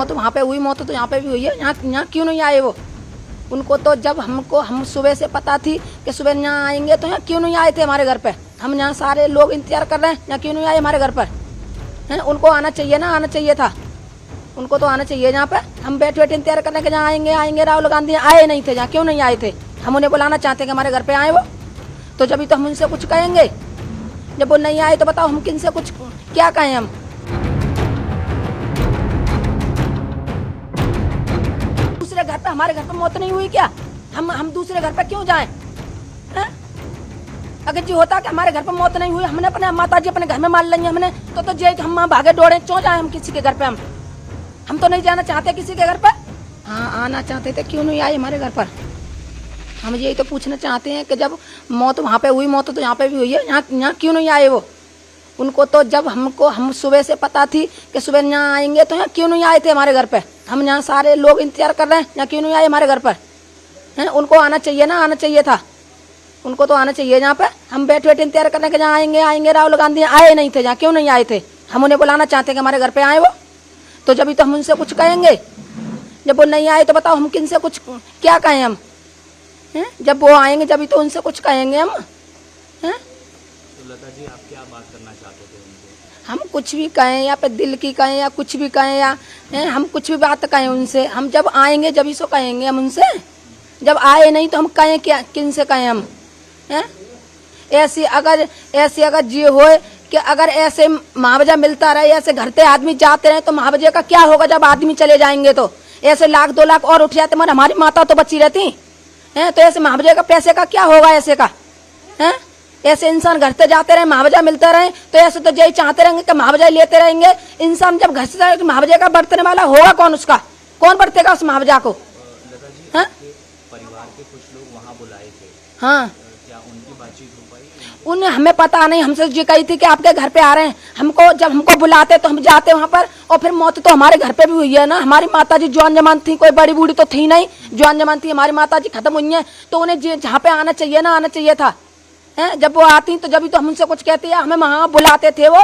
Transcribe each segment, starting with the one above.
मौत वहाँ पे हुई, मौत तो यहाँ पे भी हुई है। यहाँ क्यों नहीं आए वो? उनको तो जब हम सुबह से पता थी कि सुबह यहाँ आएंगे, तो यहाँ क्यों नहीं आए थे हमारे घर पे? हम यहाँ सारे लोग इंतजार कर रहे हैं, यहाँ क्यों नहीं आए हमारे घर पर? हैं, उनको आना चाहिए ना, आना चाहिए था, उनको तो आना चाहिए। यहाँ पे हम बैठे बैठे इंतजार कर रहे हैं कि जहाँ आएंगे राहुल गांधी, आए नहीं थे। जहाँ क्यों नहीं आए थे? हम उन्हें बुलाना चाहते हैं कि हमारे घर पे आए वो, तो जब तो हम उनसे कुछ कहेंगे। जब वो नहीं आए तो बताओ हम किनसे कुछ क्या कहें? हम दूसरे घर पे, हमारे घर पे मौत नहीं हुई क्या? हम दूसरे घर पे क्यों जाएं? अगर जी होता कि हमारे घर पे मौत नहीं हुई, हमने अपने माता जी अपने घर में मार लेंगे हमने, तो जे हम वहाँ भागे दौड़े क्यों जाए हम किसी के घर पे? हम तो नहीं जाना चाहते किसी के घर पर। हाँ, आना चाहते थे, क्यों नहीं आए हमारे घर पर? हम यही तो पूछना चाहते हैं कि जब मौत वहाँ पे हुई, मौत तो यहाँ पे भी हुई है। यहाँ क्यों नहीं आए वो? उनको तो जब हम सुबह से पता थी कि सुबह यहाँ आएंगे, तो यहाँ क्यों नहीं आए थे हमारे घर पे? हम यहाँ सारे लोग इंतजार कर रहे हैं, यहाँ क्यों नहीं आए हमारे घर पर? हैं, उनको आना चाहिए ना, आना चाहिए था, उनको तो आना चाहिए। यहाँ पे हम बैठे बैठे इंतजार कर रहे हैं कि जहाँ आएंगे राहुल गांधी, आए नहीं थे। जहाँ क्यों नहीं आए थे? हम उन्हें बुलाना चाहते हैं कि हमारे घर पे आए वो, तो जब तो हम उनसे कुछ कहेंगे। जब वो नहीं आए तो बताओ हम किनसे कुछ क्या कहें? हम हैं, जब वो आएंगे जब तो उनसे कुछ कहेंगे हम। हैं, तो लता जी आप क्या बात करना चाहते थे उनसे? हम कुछ भी कहें, या पे दिल की कहें या कुछ भी कहें, या हम कुछ भी बात कहें उनसे, हम जब आएंगे जब सो कहेंगे हम उनसे। जब आए नहीं तो हम कहें क्या, किनसे कहें हम? हैं, ऐसी अगर जी हो कि अगर ऐसे मुआवजा मिलता रहे, ऐसे घर से आदमी जाते रहे, तो मुआवजे का क्या होगा? जब आदमी चले जाएंगे तो ऐसे 1 लाख 2 लाख और उठ जाते, मगर हमारी माता तो बची रहती हैं, तो ऐसे मुआवजे का पैसे का क्या होगा ऐसे का? हैं, ऐसे इंसान घर से जाते रहे, मुआवजा मिलता रहे, तो ऐसे तो यही चाहते रहेंगे कि मुआवजा लेते रहेंगे। इंसान जब घर से जाए तो मुआवजे का बरतने वाला होगा कौन? उसका कौन बरतेगा उस मुआवजा को? लता जी हाँ, परिवार के कुछ लोग वहाँ बुलाए थे, हाँ, क्या उनकी बातचीत हो पाई? उन्हें हमें पता नहीं, हमसे जी कही थी कि आपके घर पे आ रहे हैं। जब हमको बुलाते तो हम जाते वहाँ पर, और फिर मौत तो हमारे घर पे भी हुई है ना। हमारी माता जी जवान जमान थी, कोई बड़ी बूढ़ी तो थी नहीं, जवान जमान थी। हमारी माता जी खत्म हुई हैं, तो उन्हें जहाँ पे आना चाहिए ना, आना चाहिए था। हैं, जब वो आती तो जब तो हम उनसे कुछ कहते हैं। हमें वहाँ बुलाते थे वो,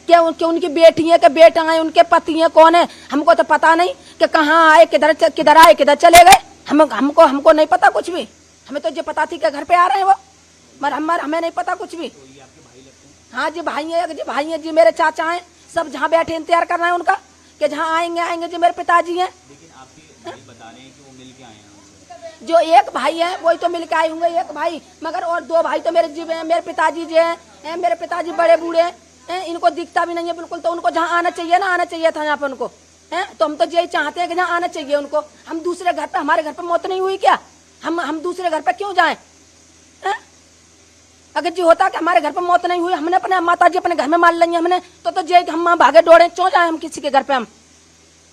क्या उनकी बेटी है कि बेटा है, उनके पति है, कौन है? हमको तो पता नहीं कि कहाँ आए, किधर आए, किधर चले गए। हमको नहीं पता कुछ भी। हमें तो ये पता थी कि घर पे आ रहे हैं वो, मगर हमें नहीं पता कुछ भी। हाँ जी, भाई है जी, मेरे चाचा हैं, सब जहाँ बैठे इंतजार कर रहे हैं उनका कि जहाँ आएंगे जी। मेरे पिताजी हैं, लेकिन आपके भाई बता रहे हैं कि वो मिल के आए हैं हमसे। जो एक भाई है वही तो मिल के आए होंगे, एक भाई, मगर और 2 भाई तो मेरे जीव हैं, मेरे पिताजी जी हैं। मेरे पिताजी बड़े बूढ़े हैं, इनको दिखता भी नहीं है बिल्कुल। तो उनको जहाँ आना चाहिए ना, आना चाहिए था यहाँ पे उनको। तो हम तो यही चाहते हैं कि जहाँ आना चाहिए उनको। हम दूसरे घर पे, हमारे घर पे मौत नहीं हुई क्या? हम दूसरे घर पे क्यों जाएं? अगर जी होता कि हमारे घर पे मौत नहीं हुई, हमने अपने माता जी अपने घर में मार लेंगे हमने, तो जे हम वहाँ भागे दौड़े क्यों जाए हम किसी के घर पे?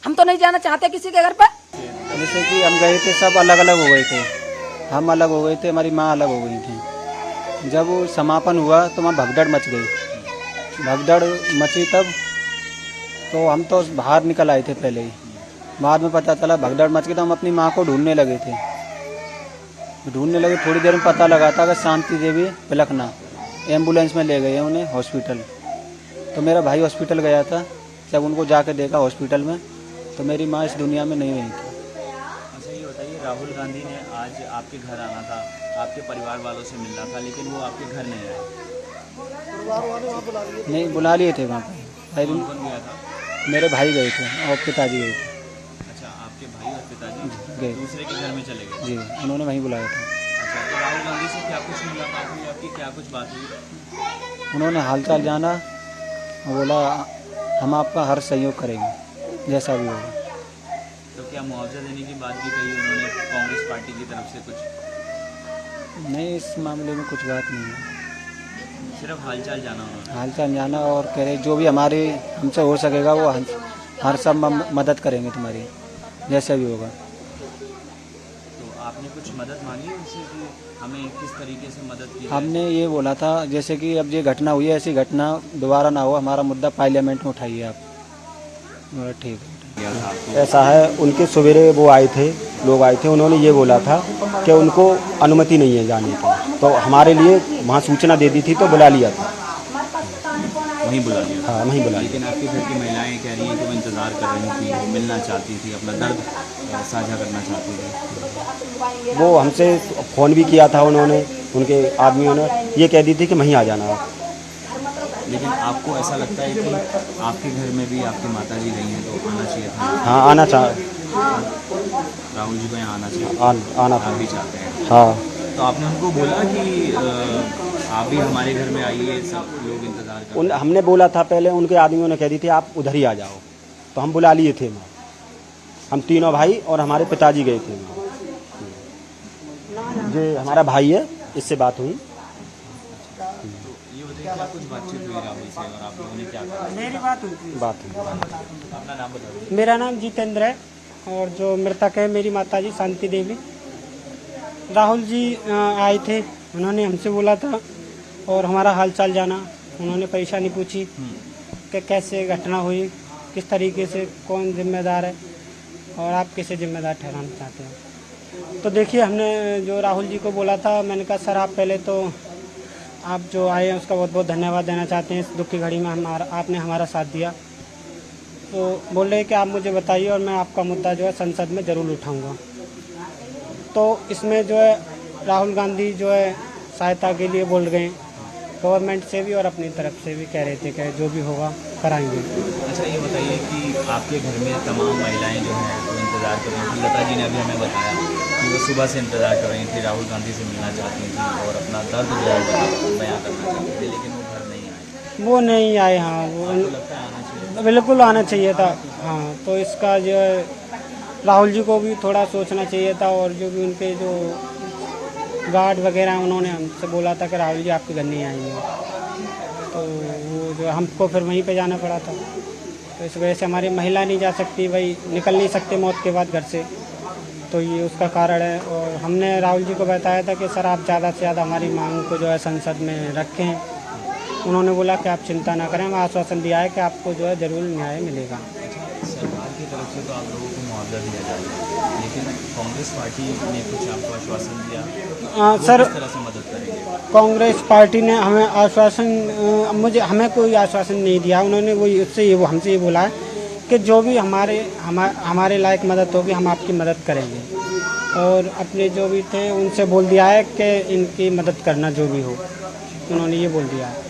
हम तो नहीं जाना चाहते किसी के घर पे। जैसे कि हम गए थे, सब अलग अलग हो गए थे, हम अलग हो गए थे, हमारी माँ अलग हो गई थी। जब वो समापन हुआ तो वहाँ भगदड़ मच गई, भगदड़ मची तब तो हम तो बाहर निकल आए थे पहले ही। बाद में पता चला भगदड़ मच गई, तो हम अपनी माँ को ढूंढने लगे थे। थोड़ी देर में पता लगा था कि शांति देवी पिलखना, एम्बुलेंस में ले गए हैं उन्हें हॉस्पिटल। तो मेरा भाई हॉस्पिटल गया था, जब उनको जाके देखा हॉस्पिटल में, तो मेरी माँ इस दुनिया में नहीं रही थी। अच्छा ये बताइए, राहुल गांधी ने आज आपके घर आना था, आपके परिवार वालों से मिलना था, लेकिन वो आपके घर नहीं आए। नहीं, बुला लिए थे वहाँ पर। कौन गया था? मेरे भाई गए थे और पिताजी गए थे। अच्छा, आपके भाई और पिताजी गए, दूसरे के घर में चले गए? जी, उन्होंने वहीं बुलाया था। अच्छा, तो राहुल गांधी से क्या कुछ मुलाकात हुई आपकी, क्या कुछ बात हुई? उन्होंने हालचाल जाना और बोला हम आपका हर सहयोग करेंगे जैसा भी होगा। तो क्या मुआवजा देने की बात भी कही उन्होंने कांग्रेस पार्टी की तरफ से कुछ? नहीं, इस मामले में कुछ बात नहीं है, सिर्फ हालचाल जाना उन्होंने। हालचाल जाना और कह रहे जो भी हमारे हमसे हो सकेगा वो हर सब मदद करेंगे तुम्हारी, जैसा भी होगा। तो आपने कुछ मदद मांगी उनसे कि हमें किस तरीके से मदद की जाए? हमने ये बोला था जैसे कि अब ये घटना हुई है, ऐसी घटना दोबारा ना हो, हमारा मुद्दा पार्लियामेंट में उठाइए आप। ठीक है। ऐसा है, उनके सवेरे वो आए थे, लोग आए थे, उन्होंने ये बोला था कि उनको अनुमति नहीं है जाने की, तो हमारे लिए वहाँ सूचना दे दी थी तो बुला लिया था। वहीं बुला लिया? हाँ वहीं बुला लिया। लेकिन आपके घर की महिलाएं कह रही हैं कि वो इंतज़ार कर रही थी, वो मिलना चाहती थी, अपना दर्द साझा करना चाहती थी। वो हमसे फ़ोन भी किया था उन्होंने, उनके आदमियों ने ये कह दी थी कि वहीं आ जाना आप। लेकिन आपको ऐसा लगता है कि आपके घर में भी आपकी माता जी रही हैं तो आना चाहिए था? हाँ आना राहुल जी को यहाँ आना चाहिए, आना आप था। भी चाहते हैं? हाँ तो आपने उनको बोला कि आप भी हमारे घर में आइए, सब लोग इंतज़ार कर रहे हैं? हमने बोला था पहले, उनके आदमियों ने कह दी थी आप उधर ही आ जाओ, तो हम बुला लिए थे। हम तीनों भाई और हमारे पिताजी गए थे। जो हमारा भाई है, इससे बात हुई। ये बताइए क्या कुछ बातचीत हुई राहुल से और आप लोगों ने क्या कहा? मेरी बात हुई थी। बात हुई। अपना नाम बता दीजिए। मेरा नाम जितेंद्र है और जो मृतक है मेरी माता जी शांति देवी। राहुल जी आए थे, उन्होंने हमसे बोला था और हमारा हालचाल जाना, उन्होंने परेशानी पूछी कि कैसे घटना हुई, किस तरीके से, कौन जिम्मेदार है और आप किसे जिम्मेदार ठहराना चाहते हैं। तो देखिए हमने जो राहुल जी को बोला था, मैंने कहा सर आप पहले तो आप जो आए हैं उसका बहुत बहुत धन्यवाद देना चाहते हैं। इस दुख की घड़ी में आपने हमारा साथ दिया। तो बोल रहे कि आप मुझे बताइए और मैं आपका मुद्दा जो है संसद में ज़रूर उठाऊंगा। तो इसमें जो है राहुल गांधी जो है सहायता के लिए बोल गए, गवर्नमेंट से भी और अपनी तरफ से भी कह रहे थे कि जो भी होगा कराएंगे। अच्छा ये बताइए कि आपके घर में तमाम महिलाएं जो हैं वो इंतज़ार कर रही थी। लता जी ने अभी हमें बताया कि वो सुबह से इंतज़ार कर रही थी, राहुल गांधी से मिलना चाहती थी और अपना दर्द जो है बयां करना चाहती थी, लेकिन वो घर नहीं आए। वो नहीं आए। हाँ वो आपको लगता है आना चाहिए? बिल्कुल आना चाहिए था। हाँ तो इसका जो है राहुल जी को भी थोड़ा सोचना चाहिए था और जो भी उनके जो गार्ड वगैरह उन्होंने हमसे बोला था कि राहुल जी आपके घर नहीं आएंगे, तो वो जो हमको फिर वहीं पे जाना पड़ा था। तो इस वजह से हमारी महिला नहीं जा सकती, वही निकल नहीं सकते मौत के बाद घर से, तो ये उसका कारण है। और हमने राहुल जी को बताया था कि सर आप ज़्यादा से ज़्यादा हमारी मांग को जो है संसद में रखें। उन्होंने बोला कि आप चिंता ना करें, हमें आश्वासन दिया है कि आपको जो है ज़रूर न्याय मिलेगा। सरकार की तरफ से तो आप लोगों को मुआवजा दिया जाएगा, लेकिन कांग्रेस पार्टी ने कुछ आपको आश्वासन दिया? वो सर किस तरह से मदद करेंगे? कांग्रेस पार्टी ने हमें आश्वासन हमें कोई आश्वासन नहीं दिया। उन्होंने वो हमसे ये बोला है कि जो भी हमारे लायक मदद होगी हम आपकी मदद करेंगे। और अपने जो भी थे उनसे बोल दिया है कि इनकी मदद करना जो भी हो, उन्होंने ये बोल दिया है।